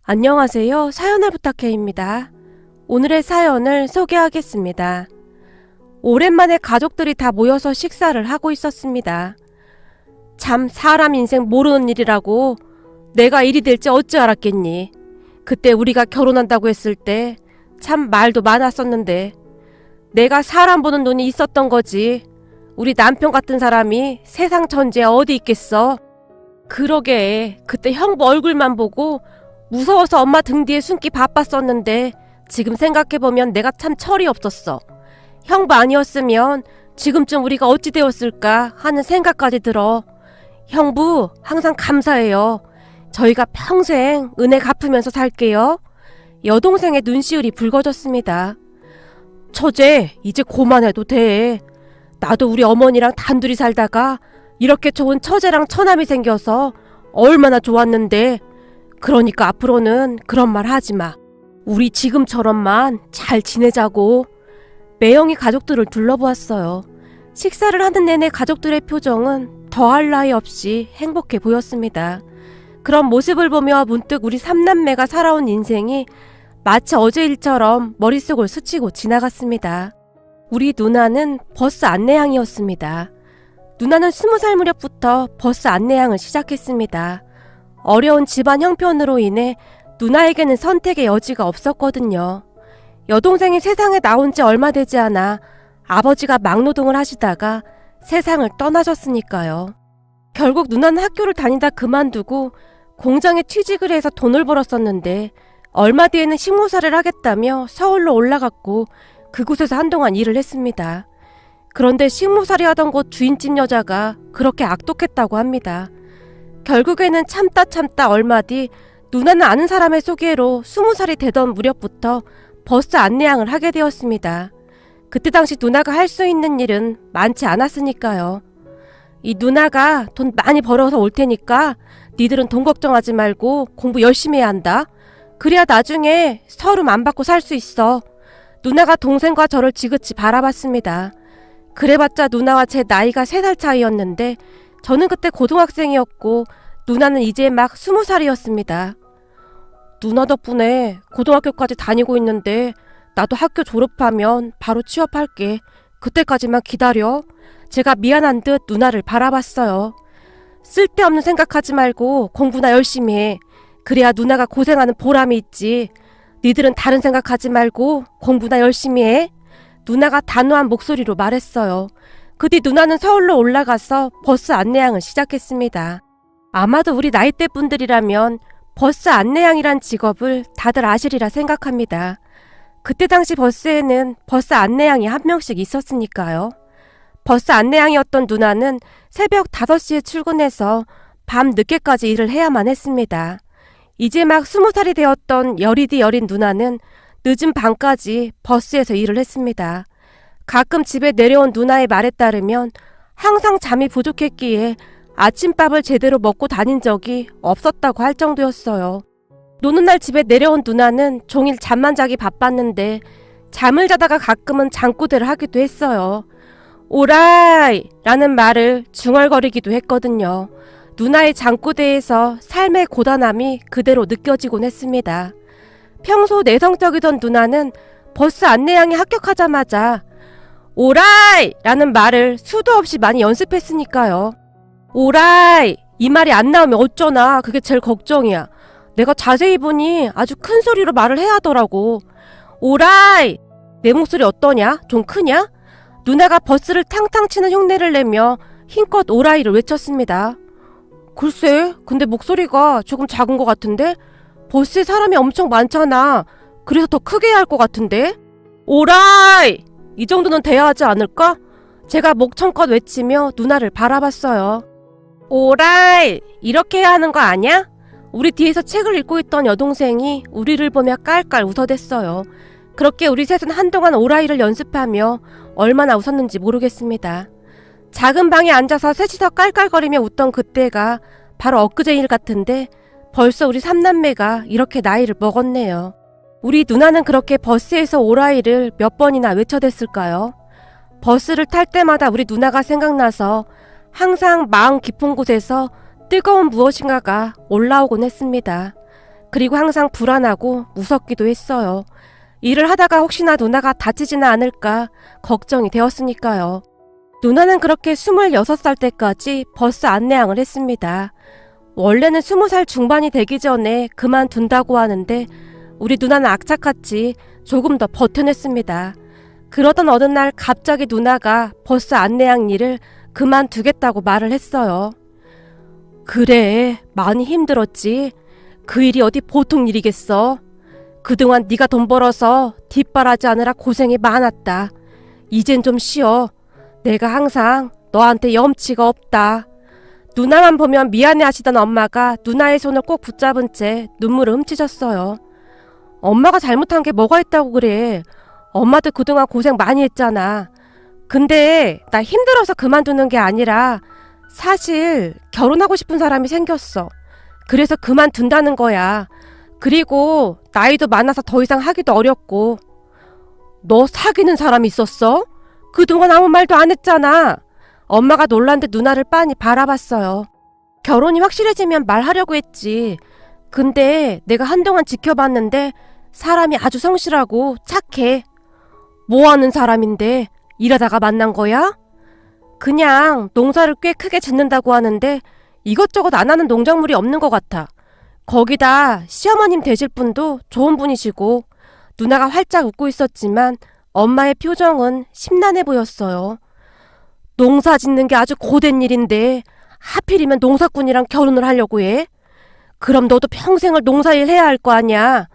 안녕하세요. 사연을 부탁해입니다. 오늘의 사연을 소개하겠습니다. 오랜만에 가족들이 다 모여서 식사를 하고 있었습니다. 참 사람 인생 모르는 일이라고 내가 일이 될지 어찌 알았겠니. 그때 우리가 결혼한다고 했을 때 참 말도 많았었는데 내가 사람 보는 눈이 있었던 거지. 우리 남편 같은 사람이 세상 천지에 어디 있겠어. 그러게 그때 형부 얼굴만 보고 무서워서 엄마 등 뒤에 숨기 바빴었는데 지금 생각해보면 내가 참 철이 없었어. 형부 아니었으면 지금쯤 우리가 어찌 되었을까 하는 생각까지 들어. 형부 항상 감사해요. 저희가 평생 은혜 갚으면서 살게요. 여동생의 눈시울이 붉어졌습니다. 처제 이제 그만해도 돼. 나도 우리 어머니랑 단둘이 살다가 이렇게 좋은 처제랑 처남이 생겨서 얼마나 좋았는데 그러니까 앞으로는 그런 말 하지마. 우리 지금처럼만 잘 지내자고. 매형이 가족들을 둘러보았어요. 식사를 하는 내내 가족들의 표정은 더할 나위 없이 행복해 보였습니다. 그런 모습을 보며 문득 우리 삼남매가 살아온 인생이 마치 어제 일처럼 머릿속을 스치고 지나갔습니다. 우리 누나는 버스 안내양이었습니다. 누나는 20살 무렵부터 버스 안내양을 시작했습니다. 어려운 집안 형편으로 인해 누나에게는 선택의 여지가 없었거든요. 여동생이 세상에 나온 지 얼마 되지 않아 아버지가 막노동을 하시다가 세상을 떠나셨으니까요. 결국 누나는 학교를 다니다 그만두고 공장에 취직을 해서 돈을 벌었었는데 얼마 뒤에는 식모사를 하겠다며 서울로 올라갔고 그곳에서 한동안 일을 했습니다. 그런데 식모살이 하던 곳 주인집 여자가 그렇게 악독했다고 합니다. 결국에는 참다 얼마 뒤 누나는 아는 사람의 소개로 20살이 되던 무렵부터 버스 안내양을 하게 되었습니다. 그때 당시 누나가 할 수 있는 일은 많지 않았으니까요. 이 누나가 돈 많이 벌어서 올 테니까 니들은 돈 걱정하지 말고 공부 열심히 해야 한다. 그래야 나중에 서름 안 받고 살 수 있어. 누나가 동생과 저를 지긋이 바라봤습니다. 그래봤자 누나와 제 나이가 3살 차이였는데 저는 그때 고등학생이었고 누나는 이제 막 20살이었습니다. 누나 덕분에 고등학교까지 다니고 있는데 나도 학교 졸업하면 바로 취업할게. 그때까지만 기다려. 제가 미안한 듯 누나를 바라봤어요. 쓸데없는 생각하지 말고 공부나 열심히 해. 그래야 누나가 고생하는 보람이 있지. 니들은 다른 생각하지 말고 공부나 열심히 해. 누나가 단호한 목소리로 말했어요. 그 뒤 누나는 서울로 올라가서 버스 안내양을 시작했습니다. 아마도 우리 나이대 분들이라면 버스 안내양이란 직업을 다들 아시리라 생각합니다. 그때 당시 버스에는 버스 안내양이 한 명씩 있었으니까요. 버스 안내양이었던 누나는 새벽 5시에 출근해서 밤 늦게까지 일을 해야만 했습니다. 이제 막 20살이 되었던 여리디 여린 누나는 늦은 밤까지 버스에서 일을 했습니다. 가끔 집에 내려온 누나의 말에 따르면 항상 잠이 부족했기에 아침밥을 제대로 먹고 다닌 적이 없었다고 할 정도였어요. 노는 날 집에 내려온 누나는 종일 잠만 자기 바빴는데 잠을 자다가 가끔은 잠꼬대를 하기도 했어요. 오라이! 라는 말을 중얼거리기도 했거든요. 누나의 잠꼬대에서 삶의 고단함이 그대로 느껴지곤 했습니다. 평소 내성적이던 누나는 버스 안내양에 합격하자마자 오라이! 라는 말을 수도 없이 많이 연습했으니까요. 오라이! 이 말이 안 나오면 어쩌나. 그게 제일 걱정이야. 내가 자세히 보니 아주 큰 소리로 말을 해야 하더라고. 오라이! 내 목소리 어떠냐? 좀 크냐? 누나가 버스를 탕탕 치는 흉내를 내며 힘껏 오라이를 외쳤습니다. 글쎄, 근데 목소리가 조금 작은 것 같은데? 버스에 사람이 엄청 많잖아. 그래서 더 크게 해야 할 것 같은데? 오라이! 이 정도는 돼야 하지 않을까? 제가 목청껏 외치며 누나를 바라봤어요. 오라이! 이렇게 해야 하는 거 아냐? 우리 뒤에서 책을 읽고 있던 여동생이 우리를 보며 깔깔 웃어댔어요. 그렇게 우리 셋은 한동안 오라이를 연습하며 얼마나 웃었는지 모르겠습니다. 작은 방에 앉아서 셋이서 깔깔거리며 웃던 그때가 바로 엊그제 일 같은데 벌써 우리 삼남매가 이렇게 나이를 먹었네요. 우리 누나는 그렇게 버스에서 오라이를 몇 번이나 외쳐댔을까요? 버스를 탈 때마다 우리 누나가 생각나서 항상 마음 깊은 곳에서 뜨거운 무엇인가가 올라오곤 했습니다. 그리고 항상 불안하고 무섭기도 했어요. 일을 하다가 혹시나 누나가 다치지는 않을까 걱정이 되었으니까요. 누나는 그렇게 26살 때까지 버스 안내양을 했습니다. 원래는 20살 중반이 되기 전에 그만둔다고 하는데 우리 누나는 악착같이 조금 더 버텨냈습니다. 그러던 어느 날 갑자기 누나가 버스 안내양 일을 그만두겠다고 말을 했어요. 그래, 많이 힘들었지. 그 일이 어디 보통 일이겠어. 그동안 네가 돈 벌어서 뒷바라지 하느라 고생이 많았다. 이젠 좀 쉬어. 내가 항상 너한테 염치가 없다. 누나만 보면 미안해하시던 엄마가 누나의 손을 꼭 붙잡은 채 눈물을 훔치셨어요. 엄마가 잘못한 게 뭐가 있다고 그래. 엄마도 그동안 고생 많이 했잖아. 근데 나 힘들어서 그만두는 게 아니라 사실 결혼하고 싶은 사람이 생겼어. 그래서 그만둔다는 거야. 그리고 나이도 많아서 더 이상 하기도 어렵고. 너 사귀는 사람이 있었어? 그동안 아무 말도 안 했잖아. 엄마가 놀란 듯 누나를 빤히 바라봤어요. 결혼이 확실해지면 말하려고 했지. 근데 내가 한동안 지켜봤는데 사람이 아주 성실하고 착해. 뭐 하는 사람인데 일하다가 만난 거야? 그냥 농사를 꽤 크게 짓는다고 하는데 이것저것 안 하는 농작물이 없는 것 같아. 거기다 시어머님 되실 분도 좋은 분이시고. 누나가 활짝 웃고 있었지만 엄마의 표정은 심란해 보였어요. 농사 짓는 게 아주 고된 일인데 하필이면 농사꾼이랑 결혼을 하려고 해? 그럼 너도 평생을 농사일 해야 할 거 아니야.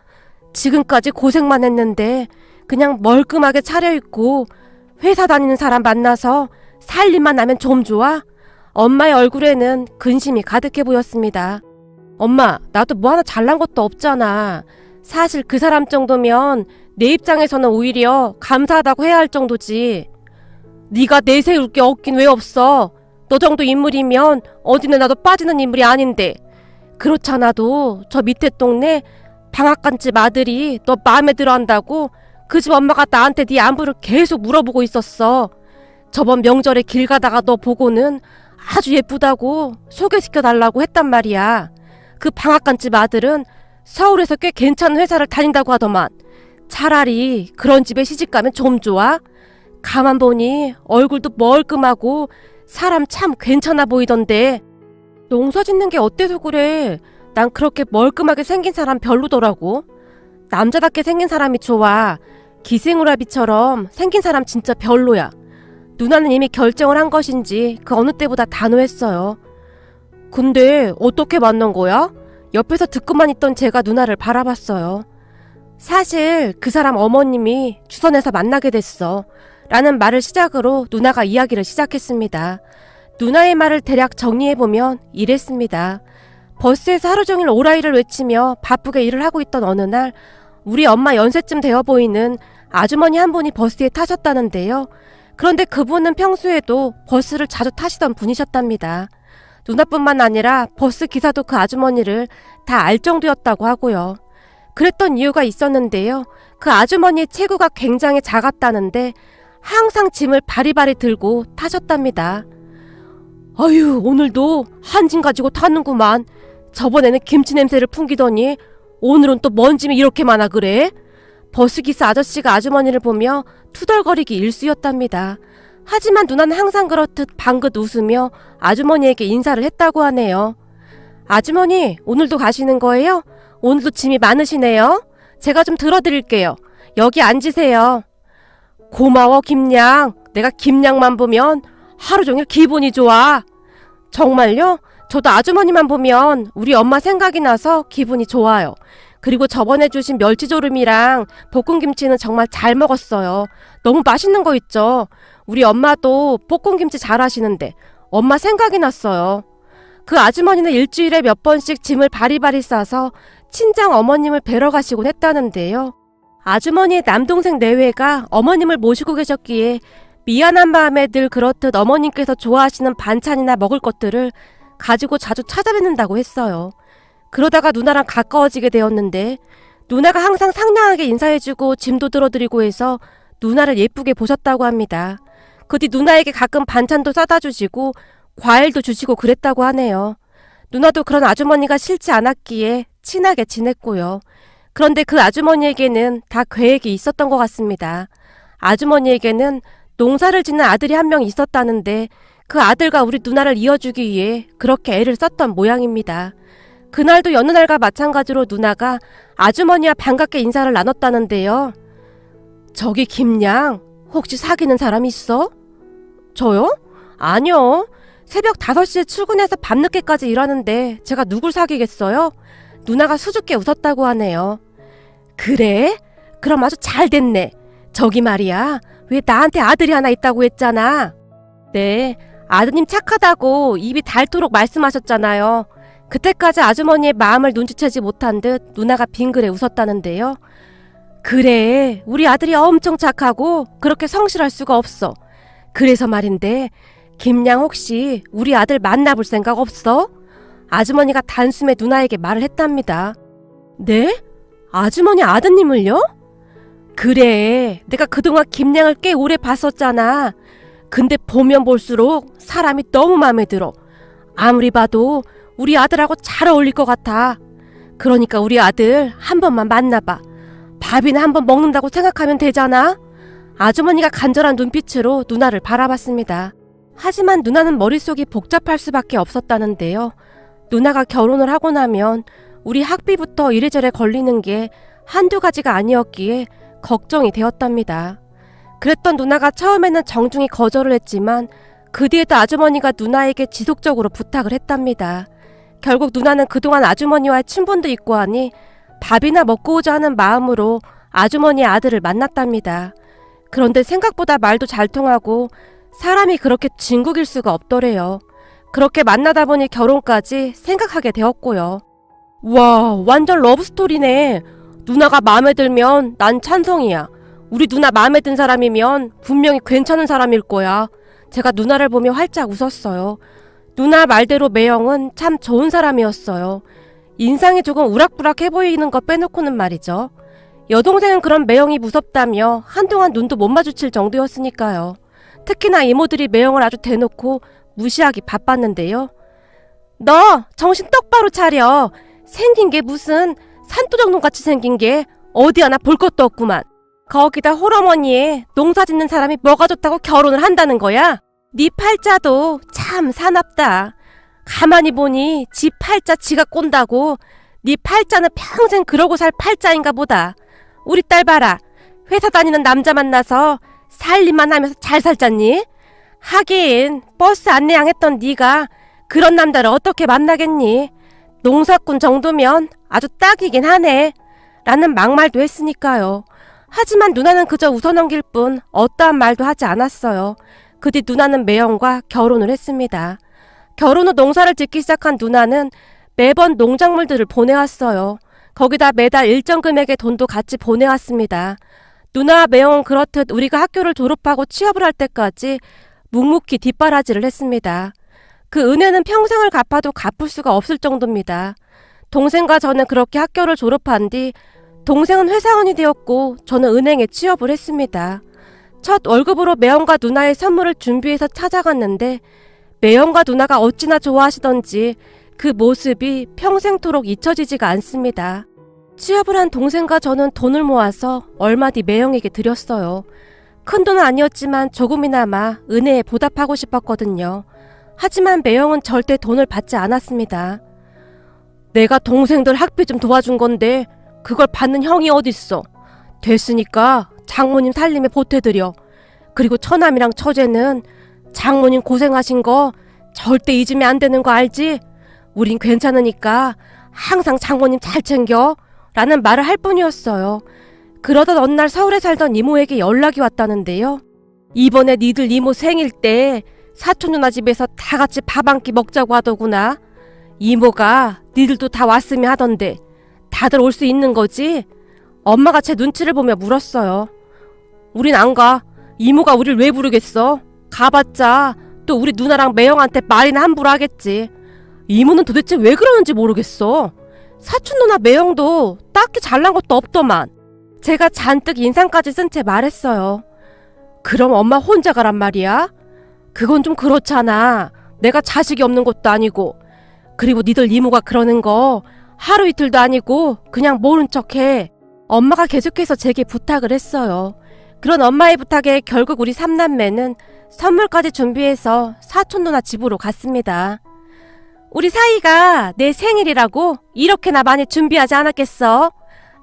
지금까지 고생만 했는데 그냥 멀끔하게 차려입고 회사 다니는 사람 만나서 살림만 하면 좀 좋아? 엄마의 얼굴에는 근심이 가득해 보였습니다. 엄마, 나도 뭐 하나 잘난 것도 없잖아. 사실 그 사람 정도면 내 입장에서는 오히려 감사하다고 해야 할 정도지. 네가 내세울 게 없긴 왜 없어. 너 정도 인물이면 어디는 나도 빠지는 인물이 아닌데. 그렇잖아도 저 밑에 동네 방앗간집 아들이 너 마음에 들어 한다고 그 집 엄마가 나한테 네 안부를 계속 물어보고 있었어. 저번 명절에 길 가다가 너 보고는 아주 예쁘다고 소개시켜달라고 했단 말이야. 그 방앗간집 아들은 서울에서 꽤 괜찮은 회사를 다닌다고 하더만. 차라리 그런 집에 시집가면 좀 좋아? 가만 보니 얼굴도 멀끔하고 사람 참 괜찮아 보이던데. 농사 짓는 게 어때서 그래. 난 그렇게 멀끔하게 생긴 사람 별로더라고. 남자답게 생긴 사람이 좋아. 기생오라비처럼 생긴 사람 진짜 별로야. 누나는 이미 결정을 한 것인지 그 어느 때보다 단호했어요. 근데 어떻게 만난 거야? 옆에서 듣고만 있던 제가 누나를 바라봤어요. 사실 그 사람 어머님이 주선해서 만나게 됐어. 라는 말을 시작으로 누나가 이야기를 시작했습니다. 누나의 말을 대략 정리해보면 이랬습니다. 버스에서 하루 종일 오라이를 외치며 바쁘게 일을 하고 있던 어느 날 우리 엄마 연세쯤 되어 보이는 아주머니 한 분이 버스에 타셨다는데요. 그런데 그분은 평소에도 버스를 자주 타시던 분이셨답니다. 누나뿐만 아니라 버스 기사도 그 아주머니를 다 알 정도였다고 하고요. 그랬던 이유가 있었는데요. 그 아주머니의 체구가 굉장히 작았다는데 항상 짐을 바리바리 들고 타셨답니다. 아유, 오늘도 한 짐 가지고 타는구만. 저번에는 김치 냄새를 풍기더니 오늘은 또 뭔 짐이 이렇게 많아 그래? 버스기사 아저씨가 아주머니를 보며 투덜거리기 일쑤였답니다. 하지만 누나는 항상 그렇듯 방긋 웃으며 아주머니에게 인사를 했다고 하네요. 아주머니, 오늘도 가시는 거예요? 오늘도 짐이 많으시네요. 제가 좀 들어드릴게요. 여기 앉으세요. 고마워, 김양. 내가 김양만 보면 하루 종일 기분이 좋아. 정말요? 저도 아주머니만 보면 우리 엄마 생각이 나서 기분이 좋아요. 그리고 저번에 주신 멸치조림이랑 볶음김치는 정말 잘 먹었어요. 너무 맛있는 거 있죠? 우리 엄마도 볶음김치 잘 하시는데 엄마 생각이 났어요. 그 아주머니는 일주일에 몇 번씩 짐을 바리바리 싸서 친정 어머님을 뵈러 가시곤 했다는데요. 아주머니의 남동생 내외가 어머님을 모시고 계셨기에 미안한 마음에 늘 그렇듯 어머님께서 좋아하시는 반찬이나 먹을 것들을 가지고 자주 찾아뵙는다고 했어요. 그러다가 누나랑 가까워지게 되었는데 누나가 항상 상냥하게 인사해주고 짐도 들어드리고 해서 누나를 예쁘게 보셨다고 합니다. 그 뒤 누나에게 가끔 반찬도 싸다 주시고 과일도 주시고 그랬다고 하네요. 누나도 그런 아주머니가 싫지 않았기에 친하게 지냈고요. 그런데 그 아주머니에게는 다 계획이 있었던 것 같습니다. 아주머니에게는 농사를 짓는 아들이 한 명 있었다는데 그 아들과 우리 누나를 이어주기 위해 그렇게 애를 썼던 모양입니다. 그날도 여느 날과 마찬가지로 누나가 아주머니와 반갑게 인사를 나눴다는데요. 저기 김양, 혹시 사귀는 사람 있어? 저요? 아니요. 새벽 5시에 출근해서 밤늦게까지 일하는데 제가 누굴 사귀겠어요? 누나가 수줍게 웃었다고 하네요. 그래? 그럼 아주 잘 됐네. 저기 말이야, 왜 나한테 아들이 하나 있다고 했잖아. 네, 아드님 착하다고 입이 닳도록 말씀하셨잖아요. 그때까지 아주머니의 마음을 눈치채지 못한 듯 누나가 빙그레 웃었다는데요. 그래, 우리 아들이 엄청 착하고 그렇게 성실할 수가 없어. 그래서 말인데 김양 혹시 우리 아들 만나볼 생각 없어? 아주머니가 단숨에 누나에게 말을 했답니다. 네? 아주머니 아드님을요? 그래, 내가 그동안 김양을 꽤 오래 봤었잖아. 근데 보면 볼수록 사람이 너무 마음에 들어. 아무리 봐도 우리 아들하고 잘 어울릴 것 같아. 그러니까 우리 아들 한 번만 만나봐. 밥이나 한 번 먹는다고 생각하면 되잖아. 아주머니가 간절한 눈빛으로 누나를 바라봤습니다. 하지만 누나는 머릿속이 복잡할 수밖에 없었다는데요. 누나가 결혼을 하고 나면 우리 학비부터 이래저래 걸리는 게 한두 가지가 아니었기에 걱정이 되었답니다. 그랬던 누나가 처음에는 정중히 거절을 했지만 그 뒤에도 아주머니가 누나에게 지속적으로 부탁을 했답니다. 결국 누나는 그동안 아주머니와의 친분도 있고 하니 밥이나 먹고 오자 하는 마음으로 아주머니의 아들을 만났답니다. 그런데 생각보다 말도 잘 통하고 사람이 그렇게 진국일 수가 없더래요. 그렇게 만나다 보니 결혼까지 생각하게 되었고요. 와, 완전 러브스토리네. 누나가 마음에 들면 난 찬성이야. 우리 누나 마음에 든 사람이면 분명히 괜찮은 사람일 거야. 제가 누나를 보며 활짝 웃었어요. 누나 말대로 매형은 참 좋은 사람이었어요. 인상이 조금 우락부락해 보이는 거 빼놓고는 말이죠. 여동생은 그런 매형이 무섭다며 한동안 눈도 못 마주칠 정도였으니까요. 특히나 이모들이 매형을 아주 대놓고 무시하기 바빴는데요. 너 정신 똑바로 차려. 생긴 게 무슨 산도정돈같이 생긴 게 어디 하나 볼 것도 없구만. 거기다 홀어머니에 농사 짓는 사람이 뭐가 좋다고 결혼을 한다는 거야? 네 팔자도 참 사납다. 가만히 보니 지 팔자 지가 꼰다고. 네 팔자는 평생 그러고 살 팔자인가 보다. 우리 딸 봐라. 회사 다니는 남자 만나서 살림만 하면서 잘 살잖니? 하긴 버스 안내양했던 네가 그런 남자를 어떻게 만나겠니? 농사꾼 정도면 아주 딱이긴 하네. 라는 막말도 했으니까요. 하지만 누나는 그저 웃어넘길 뿐 어떠한 말도 하지 않았어요. 그 뒤 누나는 매형과 결혼을 했습니다. 결혼 후 농사를 짓기 시작한 누나는 매번 농작물들을 보내왔어요. 거기다 매달 일정 금액의 돈도 같이 보내왔습니다. 누나와 매형은 그렇듯 우리가 학교를 졸업하고 취업을 할 때까지 묵묵히 뒷바라지를 했습니다. 그 은혜는 평생을 갚아도 갚을 수가 없을 정도입니다. 동생과 저는 그렇게 학교를 졸업한 뒤 동생은 회사원이 되었고 저는 은행에 취업을 했습니다. 첫 월급으로 매형과 누나의 선물을 준비해서 찾아갔는데 매형과 누나가 어찌나 좋아하시던지 그 모습이 평생토록 잊혀지지가 않습니다. 취업을 한 동생과 저는 돈을 모아서 얼마 뒤 매형에게 드렸어요. 큰 돈은 아니었지만 조금이나마 은혜에 보답하고 싶었거든요. 하지만 매형은 절대 돈을 받지 않았습니다. 내가 동생들 학비 좀 도와준 건데 그걸 받는 형이 어딨어. 됐으니까 장모님 살림에 보태드려. 그리고 처남이랑 처제는 장모님 고생하신 거 절대 잊으면 안 되는 거 알지? 우린 괜찮으니까 항상 장모님 잘 챙겨. 라는 말을 할 뿐이었어요. 그러던 어느 날 서울에 살던 이모에게 연락이 왔다는데요. 이번에 니들 이모 생일 때 사촌 누나 집에서 다 같이 밥 한 끼 먹자고 하더구나. 이모가 니들도 다 왔으면 하던데 다들 올 수 있는 거지? 엄마가 제 눈치를 보며 물었어요. 우린 안 가. 이모가 우릴 왜 부르겠어? 가봤자 또 우리 누나랑 매형한테 말이나 함부로 하겠지. 이모는 도대체 왜 그러는지 모르겠어. 사촌 누나 매형도 딱히 잘난 것도 없더만. 제가 잔뜩 인상까지 쓴 채 말했어요. 그럼 엄마 혼자 가란 말이야? 그건 좀 그렇잖아. 내가 자식이 없는 것도 아니고. 그리고 니들 이모가 그러는 거 하루 이틀도 아니고 그냥 모른 척해. 엄마가 계속해서 제게 부탁을 했어요. 그런 엄마의 부탁에 결국 우리 삼남매는 선물까지 준비해서 사촌 누나 집으로 갔습니다. 우리 사이가 내 생일이라고 이렇게나 많이 준비하지 않았겠어?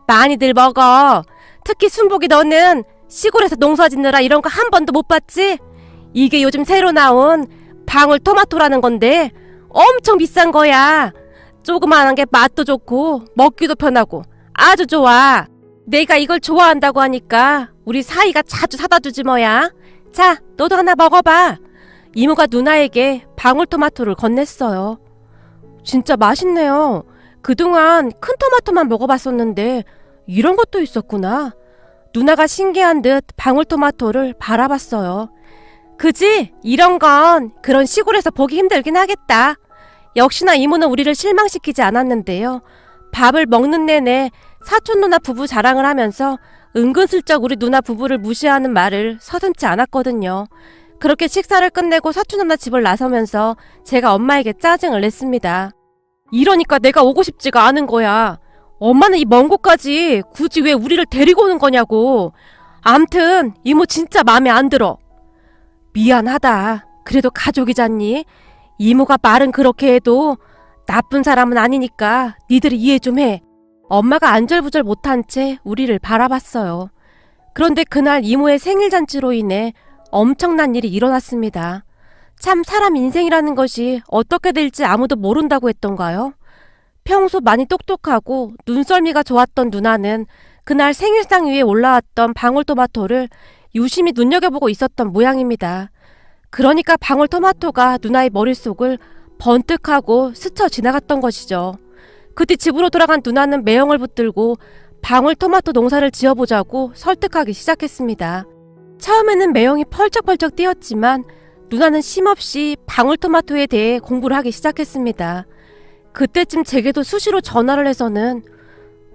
많이들 먹어. 특히 순복이 너는 시골에서 농사 짓느라 이런 거 한 번도 못 봤지? 이게 요즘 새로 나온 방울토마토라는 건데 엄청 비싼 거야. 조그만한 게 맛도 좋고 먹기도 편하고 아주 좋아. 내가 이걸 좋아한다고 하니까 우리 사이가 자주 사다 주지 뭐야. 자, 너도 하나 먹어봐. 이모가 누나에게 방울토마토를 건넸어요. 진짜 맛있네요. 그동안 큰 토마토만 먹어봤었는데 이런 것도 있었구나. 누나가 신기한 듯 방울토마토를 바라봤어요. 그지? 이런 건 그런 시골에서 보기 힘들긴 하겠다. 역시나 이모는 우리를 실망시키지 않았는데요. 밥을 먹는 내내 사촌 누나 부부 자랑을 하면서 은근슬쩍 우리 누나 부부를 무시하는 말을 서슴지 않았거든요. 그렇게 식사를 끝내고 사촌 누나 집을 나서면서 제가 엄마에게 짜증을 냈습니다. 이러니까 내가 오고 싶지가 않은 거야. 엄마는 이 먼 곳까지 굳이 왜 우리를 데리고 오는 거냐고. 암튼 이모 진짜 마음에 안 들어. 미안하다. 그래도 가족이잖니. 이모가 말은 그렇게 해도 나쁜 사람은 아니니까 니들이 이해 좀 해. 엄마가 안절부절 못한 채 우리를 바라봤어요. 그런데 그날 이모의 생일잔치로 인해 엄청난 일이 일어났습니다. 참 사람 인생이라는 것이 어떻게 될지 아무도 모른다고 했던가요? 평소 많이 똑똑하고 눈썰미가 좋았던 누나는 그날 생일상 위에 올라왔던 방울토마토를 유심히 눈여겨보고 있었던 모양입니다. 그러니까 방울토마토가 누나의 머릿속을 번뜩하고 스쳐 지나갔던 것이죠. 그때 집으로 돌아간 누나는 매형을 붙들고 방울토마토 농사를 지어보자고 설득하기 시작했습니다. 처음에는 매형이 펄쩍펄쩍 뛰었지만 누나는 쉼없이 방울토마토에 대해 공부를 하기 시작했습니다. 그때쯤 제게도 수시로 전화를 해서는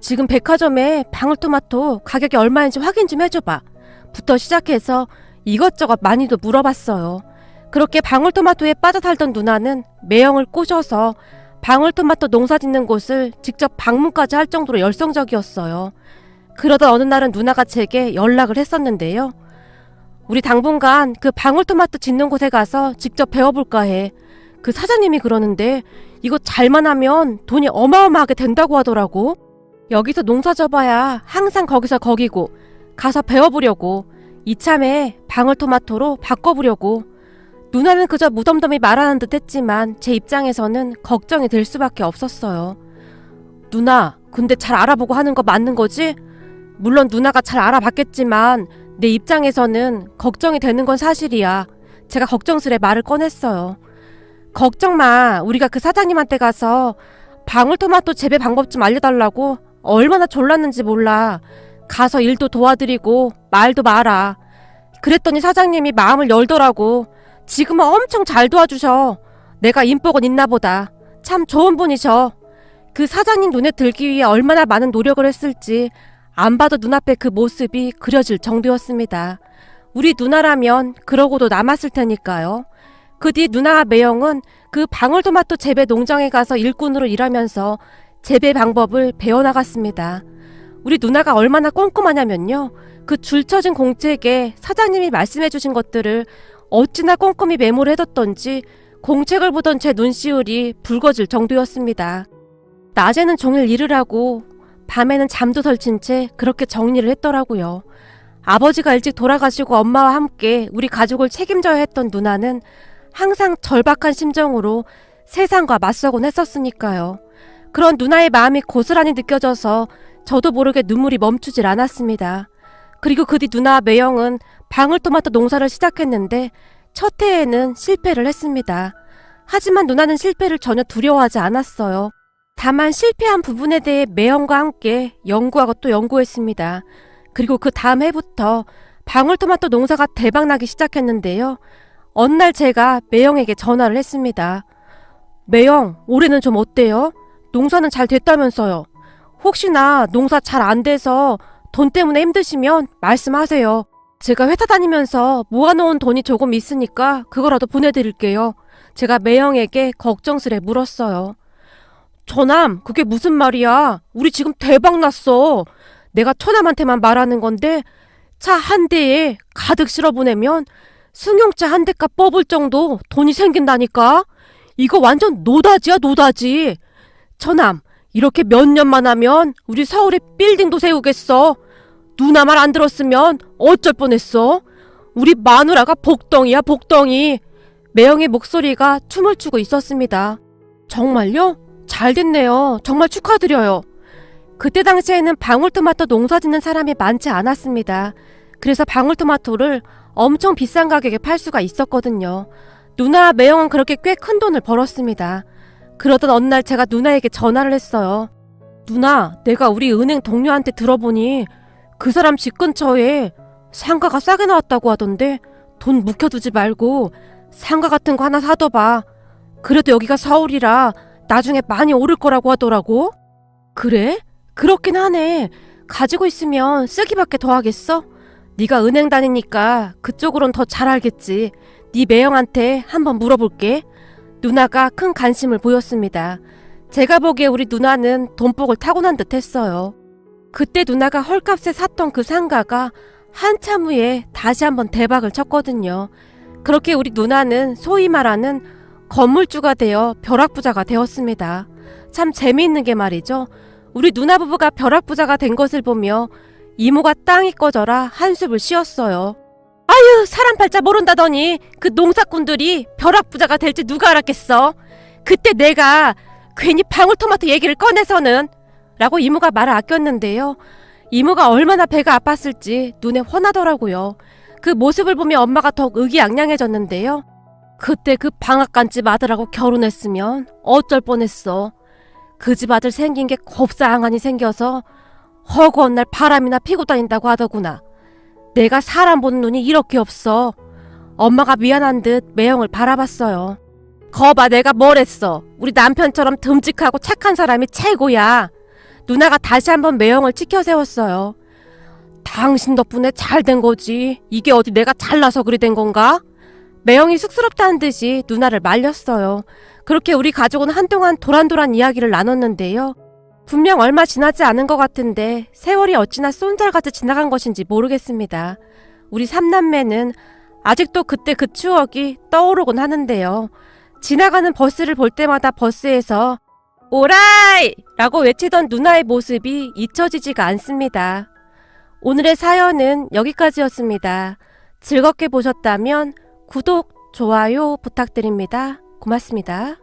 지금 백화점에 방울토마토 가격이 얼마인지 확인 좀 해줘봐 부터 시작해서 이것저것 많이도 물어봤어요. 그렇게 방울토마토에 빠져 살던 누나는 매형을 꼬셔서 방울토마토 농사 짓는 곳을 직접 방문까지 할 정도로 열성적이었어요. 그러던 어느 날은 누나가 제게 연락을 했었는데요. 우리 당분간 그 방울토마토 짓는 곳에 가서 직접 배워볼까 해. 그 사장님이 그러는데 이거 잘만 하면 돈이 어마어마하게 된다고 하더라고. 여기서 농사 져봐야 항상 거기서 거기고 가서 배워보려고 이참에 방울토마토로 바꿔보려고. 누나는 그저 무덤덤이 말하는 듯 했지만 제 입장에서는 걱정이 될 수밖에 없었어요. 누나, 근데 잘 알아보고 하는 거 맞는 거지? 물론 누나가 잘 알아봤겠지만 내 입장에서는 걱정이 되는 건 사실이야. 제가 걱정스레 말을 꺼냈어요. 걱정 마. 우리가 그 사장님한테 가서 방울토마토 재배 방법 좀 알려달라고 얼마나 졸랐는지 몰라. 가서 일도 도와드리고 말도 마라. 그랬더니 사장님이 마음을 열더라고. 지금은 엄청 잘 도와주셔. 내가 인복은 있나 보다. 참 좋은 분이셔. 그 사장님 눈에 들기 위해 얼마나 많은 노력을 했을지 안 봐도 눈앞에 그 모습이 그려질 정도였습니다. 우리 누나라면 그러고도 남았을 테니까요. 그 뒤 누나와 매형은 그 방울토마토 재배 농장에 가서 일꾼으로 일하면서 재배 방법을 배워나갔습니다. 우리 누나가 얼마나 꼼꼼하냐면요. 그 줄쳐진 공책에 사장님이 말씀해주신 것들을 어찌나 꼼꼼히 메모를 해뒀던지 공책을 보던 제 눈시울이 붉어질 정도였습니다. 낮에는 종일 일을 하고 밤에는 잠도 설친 채 그렇게 정리를 했더라고요. 아버지가 일찍 돌아가시고 엄마와 함께 우리 가족을 책임져야 했던 누나는 항상 절박한 심정으로 세상과 맞서곤 했었으니까요. 그런 누나의 마음이 고스란히 느껴져서 저도 모르게 눈물이 멈추질 않았습니다. 그리고 그 뒤 누나와 매형은 방울토마토 농사를 시작했는데 첫 해에는 실패를 했습니다. 하지만 누나는 실패를 전혀 두려워하지 않았어요. 다만 실패한 부분에 대해 매형과 함께 연구하고 또 연구했습니다. 그리고 그 다음 해부터 방울토마토 농사가 대박나기 시작했는데요. 어느 날 제가 매형에게 전화를 했습니다. 매형, 올해는 좀 어때요? 농사는 잘 됐다면서요. 혹시나 농사 잘 안 돼서 돈 때문에 힘드시면 말씀하세요. 제가 회사 다니면서 모아놓은 돈이 조금 있으니까 그거라도 보내드릴게요. 제가 매형에게 걱정스레 물었어요. 처남, 그게 무슨 말이야? 우리 지금 대박 났어. 내가 처남한테만 말하는 건데 차 한 대에 가득 실어 보내면 승용차 한 대값 뽑을 정도 돈이 생긴다니까? 이거 완전 노다지야, 노다지. 처남, 이렇게 몇 년만 하면 우리 서울에 빌딩도 세우겠어. 누나 말 안 들었으면 어쩔 뻔했어. 우리 마누라가 복덩이야, 복덩이. 매형의 목소리가 춤을 추고 있었습니다. 정말요? 잘 됐네요. 정말 축하드려요. 그때 당시에는 방울토마토 농사 짓는 사람이 많지 않았습니다. 그래서 방울토마토를 엄청 비싼 가격에 팔 수가 있었거든요. 누나와 매형은 그렇게 꽤 큰 돈을 벌었습니다. 그러던 어느 날 제가 누나에게 전화를 했어요. 누나, 내가 우리 은행 동료한테 들어보니 그 사람 집 근처에 상가가 싸게 나왔다고 하던데 돈 묵혀두지 말고 상가 같은 거 하나 사둬봐. 그래도 여기가 서울이라 나중에 많이 오를 거라고 하더라고. 그래? 그렇긴 하네. 가지고 있으면 쓰기밖에 더 하겠어? 네가 은행 다니니까 그쪽으론 더 잘 알겠지. 네 매형한테 한번 물어볼게. 누나가 큰 관심을 보였습니다. 제가 보기에 우리 누나는 돈복을 타고난 듯 했어요. 그때 누나가 헐값에 샀던 그 상가가 한참 후에 다시 한번 대박을 쳤거든요. 그렇게 우리 누나는 소위 말하는 건물주가 되어 벼락부자가 되었습니다. 참 재미있는 게 말이죠. 우리 누나 부부가 벼락부자가 된 것을 보며 이모가 땅이 꺼져라 한숨을 쉬었어요. 아유, 사람 팔자 모른다더니 그 농사꾼들이 벼락부자가 될지 누가 알았겠어. 그때 내가 괜히 방울토마토 얘기를 꺼내서는 라고 이모가 말을 아꼈는데요. 이모가 얼마나 배가 아팠을지 눈에 훤하더라고요. 그 모습을 보며 엄마가 더욱 의기양양해졌는데요. 그때 그 방앗간집 아들하고 결혼했으면 어쩔 뻔했어. 그 집 아들 생긴 게 곱상하니 생겨서 허구한 날 바람이나 피고 다닌다고 하더구나. 내가 사람 보는 눈이 이렇게 없어. 엄마가 미안한 듯 매형을 바라봤어요. 거봐, 내가 뭘 했어. 우리 남편처럼 듬직하고 착한 사람이 최고야. 누나가 다시 한번 매형을 치켜 세웠어요. 당신 덕분에 잘 된 거지. 이게 어디 내가 잘나서 그리 된 건가? 매형이 쑥스럽다는 듯이 누나를 말렸어요. 그렇게 우리 가족은 한동안 도란도란 이야기를 나눴는데요. 분명 얼마 지나지 않은 것 같은데 세월이 어찌나 쏜살같이 지나간 것인지 모르겠습니다. 우리 삼남매는 아직도 그때 그 추억이 떠오르곤 하는데요. 지나가는 버스를 볼 때마다 버스에서 오라이! 라고 외치던 누나의 모습이 잊혀지지가 않습니다. 오늘의 사연은 여기까지였습니다. 즐겁게 보셨다면 구독, 좋아요 부탁드립니다. 고맙습니다.